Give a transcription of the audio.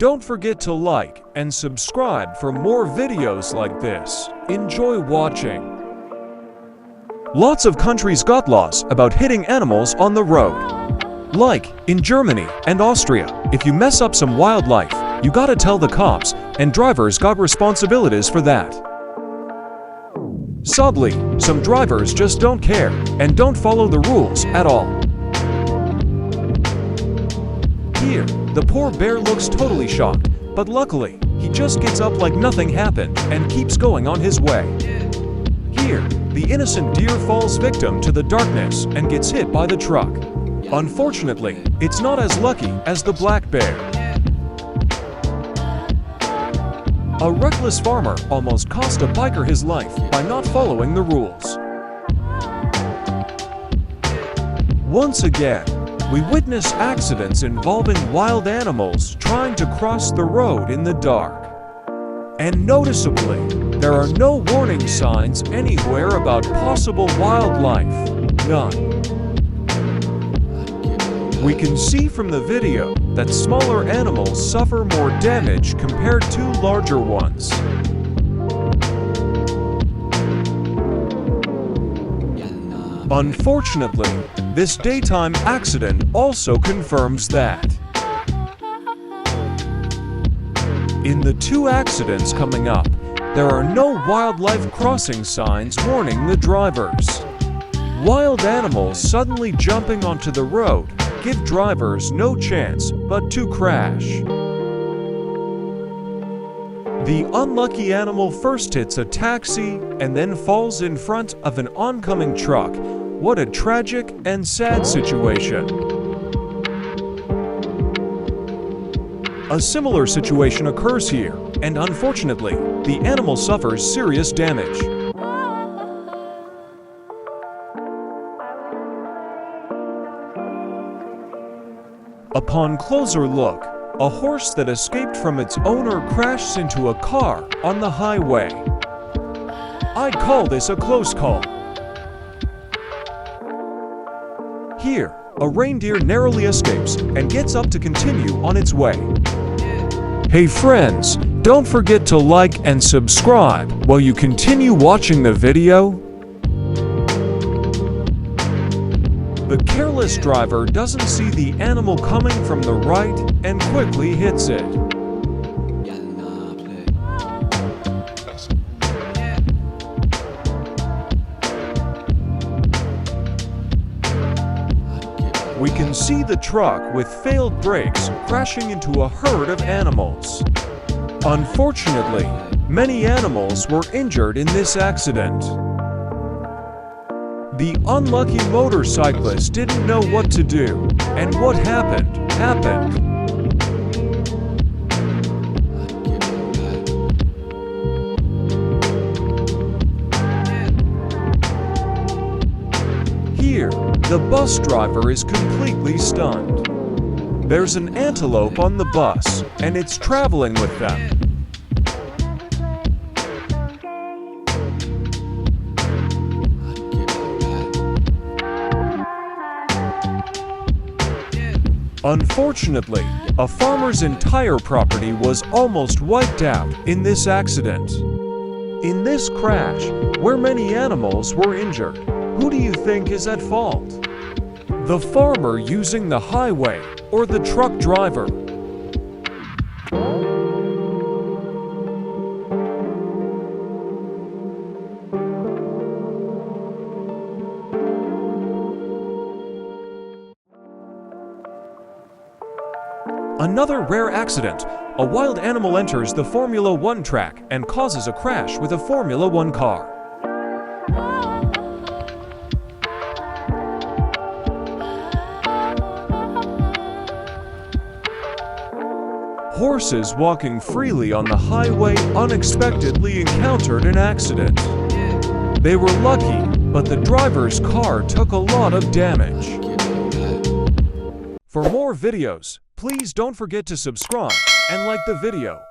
Don't forget to like and subscribe for more videos like this. Enjoy watching. Lots of countries got laws about hitting animals on the road. Like in Germany and Austria, if you mess up some wildlife, you gotta tell the cops, and drivers got responsibilities for that. Sadly, some drivers just don't care and don't follow the rules at all. Here, the poor bear looks totally shocked, but luckily, he just gets up like nothing happened and keeps going on his way. Here, the innocent deer falls victim to the darkness and gets hit by the truck. Unfortunately, it's not as lucky as the black bear. A reckless farmer almost cost a biker his life by not following the rules. Once again, we witness accidents involving wild animals trying to cross the road in the dark. And noticeably, there are no warning signs anywhere about possible wildlife. None. We can see from the video that smaller animals suffer more damage compared to larger ones. Unfortunately, this daytime accident also confirms that. In the two accidents coming up, there are no wildlife crossing signs warning the drivers. Wild animals suddenly jumping onto the road give drivers no chance but to crash. The unlucky animal first hits a taxi and then falls in front of an oncoming truck. What a tragic and sad situation. A similar situation occurs here, and unfortunately, the animal suffers serious damage. Upon closer look, a horse that escaped from its owner crashes into a car on the highway. I'd call this a close call. Here, a reindeer narrowly escapes and gets up to continue on its way. Hey friends, don't forget to like and subscribe while you continue watching the video. The careless driver doesn't see the animal coming from the right and quickly hits it. We can see the truck with failed brakes crashing into a herd of animals. Unfortunately, many animals were injured in this accident. The unlucky motorcyclist didn't know what to do, and what happened. Here, the bus driver is completely stunned. There's an antelope on the bus, and it's traveling with them. Unfortunately, a farmer's entire property was almost wiped out in this accident. In this crash, where many animals were injured, who do you think is at fault? The farmer using the highway or the truck driver? Another rare accident. A wild animal enters the Formula One track and causes a crash with a Formula One car. Horses walking freely on the highway unexpectedly encountered an accident. They were lucky, but the driver's car took a lot of damage. For more videos, please don't forget to subscribe and like the video.